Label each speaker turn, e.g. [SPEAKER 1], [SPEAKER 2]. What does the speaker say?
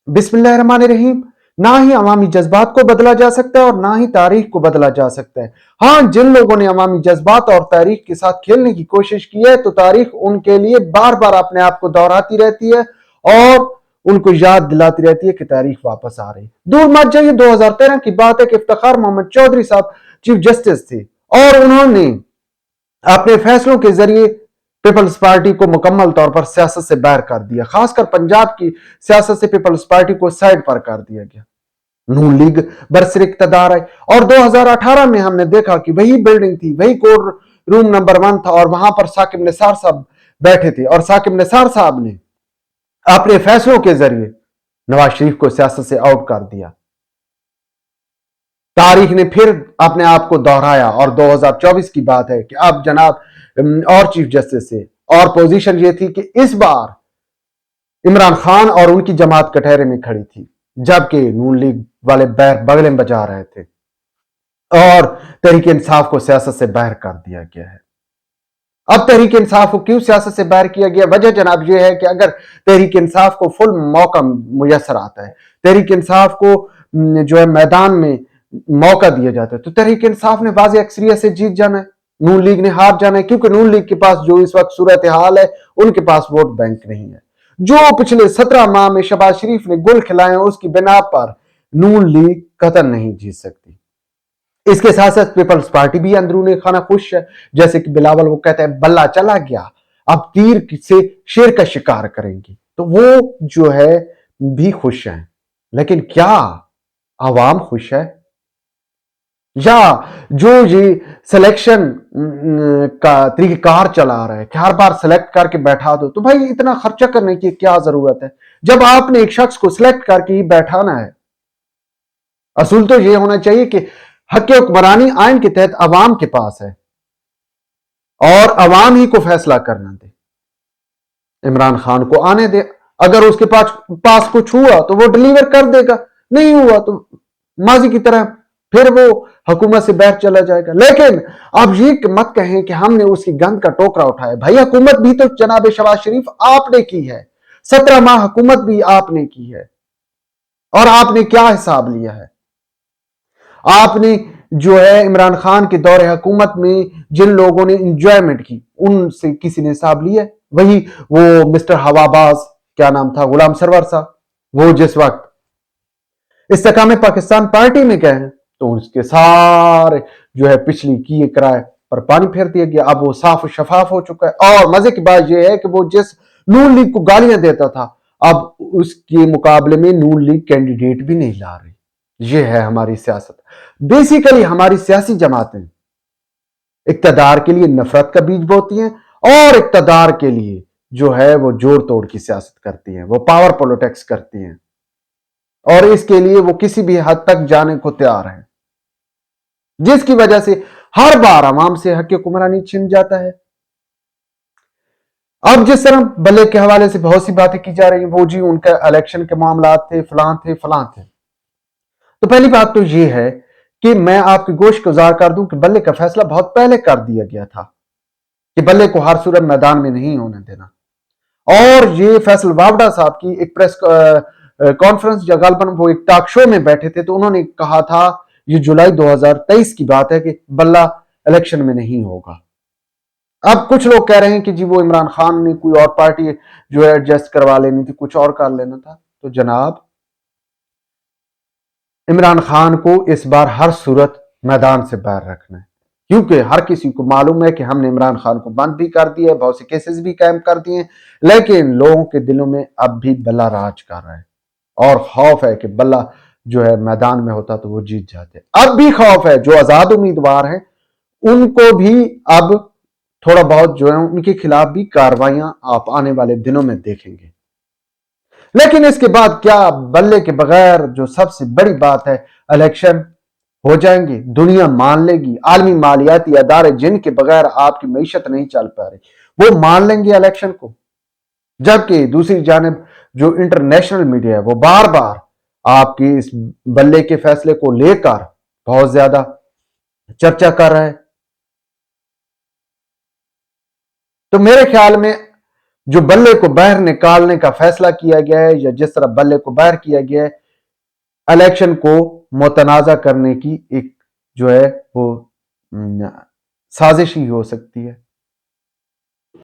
[SPEAKER 1] बिस्मिल्लाहिर्रहमानिर्रहीम। ना ही अवामी जज्बात को बदला जा सकता है और ना ही तारीख को बदला जा सकता है। हाँ, जिन लोगों ने अवामी जज्बात और तारीख के साथ खेलने की कोशिश की है तो तारीख उनके लिए बार बार अपने आप को दोहराती रहती है और उनको याद दिलाती रहती है कि तारीख वापस आ रही। दूर मत जाइए, 2013 की बात है कि इफ्तिखार मोहम्मद चौधरी साहब चीफ जस्टिस थे और उन्होंने अपने फैसलों के जरिए पीपल्स पार्टी को मुकम्मल तौर पर सियासत से बाहर कर दिया। खासकर पंजाब की सियासत से पीपल्स पार्टी को साइड पर कर दिया गया। नून लीग बरसर इक्तदार आई और 2018 में हमने देखा कि वही बिल्डिंग थी, वही कोर्ट रूम नंबर 1 था और वहां पर साकिब निसार साहब बैठे थे और साकिब निसार साहब ने अपने फैसलों के जरिए नवाज शरीफ को सियासत से आउट कर दिया। तारीख ने फिर अपने आप को दोहराया और 2024 की बात है कि अब जनाब और चीफ जस्टिस से और पोजीशन ये थी कि इस बार इमरान खान और उनकी जमात कटहरे में खड़ी थी, जबकि नून लीग वाले बगले में बजा रहे थे और तहरीक इंसाफ को सियासत से बाहर कर दिया गया है। अब तहरीक इंसाफ को क्यों सियासत से बाहर किया गया? वजह जनाब यह है कि अगर तहरीक इंसाफ को फुल मौका मुयसर आता है, तहरीक इंसाफ को जो है मैदान में मौका दिया जाता है तो तहरीक इंसाफ ने वाज़ेह अक्सरियत से जीत जाना है, नून लीग ने हार जाना है, क्योंकि नून लीग के पास जो इस वक्त सूरत हाल है उनके पास वोट बैंक नहीं है। जो पिछले 17 माह में शहबाज शरीफ ने गुल खिलाए उसकी बिना पर नून लीग कतई नहीं जीत सकती। इसके साथ साथ पीपल्स पार्टी भी अंदरूनी खाना खुश है, जैसे कि बिलावल वो कहते हैं बल्ला चला गया, अब तीर से शेर का शिकार करेंगे, तो वो जो है भी खुश हैं। लेकिन क्या आवाम खुश है? या जो ये सिलेक्शन का तरीकेकार चला रहा है कि हर बार सिलेक्ट करके बैठा दो, तो भाई इतना खर्चा करने की क्या जरूरत है जब आपने एक शख्स को सिलेक्ट करके ही बैठाना है। असूल तो ये होना चाहिए कि हक हुक्मरानी आइन के तहत अवाम के पास है और अवाम ही को फैसला करना दे। इमरान खान को आने दे, अगर उसके पास कुछ हुआ तो वो डिलीवर कर देगा, नहीं हुआ तो माजी की तरह फिर वो हुकूमत से बाहर चला जाएगा। लेकिन अब ये मत कहें कि हमने उसकी गंद का टोकरा उठाया। भाई हुकूमत भी तो जनाब शहबाज शरीफ आपने की है, 17 माह हुकूमत भी आपने की है और आपने क्या हिसाब लिया है? आपने जो है इमरान खान के दौरे हुकूमत में जिन लोगों ने इंजॉयमेंट की उनसे किसी ने हिसाब लिया? वही वो मिस्टर हवाबाज, क्या नाम था, गुलाम सरवर साहब, वो जिस वक्त इस्तेकाम पाकिस्तान पार्टी में गए हैं तो उसके सारे जो है पिछली किए किराए पर पानी फेर दिया गया। अब वो साफ शफाफ हो चुका है और मजे की बात यह है कि वो जिस नून लीग को गालियां देता था अब उसके मुकाबले में नून लीग कैंडिडेट भी नहीं ला रही। ये है हमारी सियासत। बेसिकली हमारी सियासी जमातें इक्तदार के लिए नफरत का बीज बोती हैं और इक्तदार के लिए जो है वो जोड़ तोड़ की सियासत करती हैं, वो पावर पॉलिटिक्स करती हैं और इसके लिए वो किसी भी हद तक जाने को तैयार हैं, जिसकी वजह से हर बार आवाम से हक हुक्मरानी छिन जाता है। अब जिस तरह बल्ले के हवाले से बहुत सी बातें की जा रही हैं, वो जी उनका इलेक्शन के मामला थे, फलां थे फलां थे। तो पहली बात तो ये है कि मैं आपकी गोश गुजार कर दूं कि बल्ले का फैसला बहुत पहले कर दिया गया था कि बल्ले को हर सूरत मैदान में नहीं होने देना। और ये फैसल वावड़ा साहब की एक प्रेस कॉन्फ्रेंस या गालबन वो एक टॉक शो में बैठे थे तो उन्होंने कहा था, ये जुलाई 2023 की बात है, कि बल्ला इलेक्शन में नहीं होगा। अब कुछ लोग कह रहे हैं कि जी वो इमरान खान ने कोई और पार्टी जो है एडजस्ट करवा लेनी थी, कुछ और कर लेना था। तो जनाब इमरान खान को इस बार हर सूरत मैदान से बाहर रखना है, क्योंकि हर किसी को मालूम है कि हमने इमरान खान को बंद भी कर दिया है, बहुत से केसेस भी कायम कर दिए हैं, लेकिन लोगों के दिलों में अब भी बल्ला राज कर रहा है और खौफ है कि बल्ला जो है मैदान में होता तो वो जीत जाते। अब भी खौफ है, जो आजाद उम्मीदवार हैं उनको भी अब थोड़ा बहुत जो है उनके खिलाफ भी कार्रवाइयां आप आने वाले दिनों में देखेंगे। लेकिन इसके बाद क्या बल्ले के बगैर जो सबसे बड़ी बात है इलेक्शन हो जाएंगे, दुनिया मान लेगी, आलमी मालियाती अदारे जिनके बगैर आपकी मईशत नहीं चल पा रही वो मान लेंगे इलेक्शन को। जबकि दूसरी जानिब जो इंटरनेशनल मीडिया है वो बार बार आपकी इस बल्ले के फैसले को लेकर बहुत ज्यादा चर्चा कर रहा है। तो मेरे ख्याल में جو بلے کو باہر نکالنے کا فیصلہ کیا گیا ہے یا جس طرح بلے کو باہر کیا گیا ہے، الیکشن کو متنازع کرنے کی ایک جو ہے وہ سازش ہی ہو سکتی ہے۔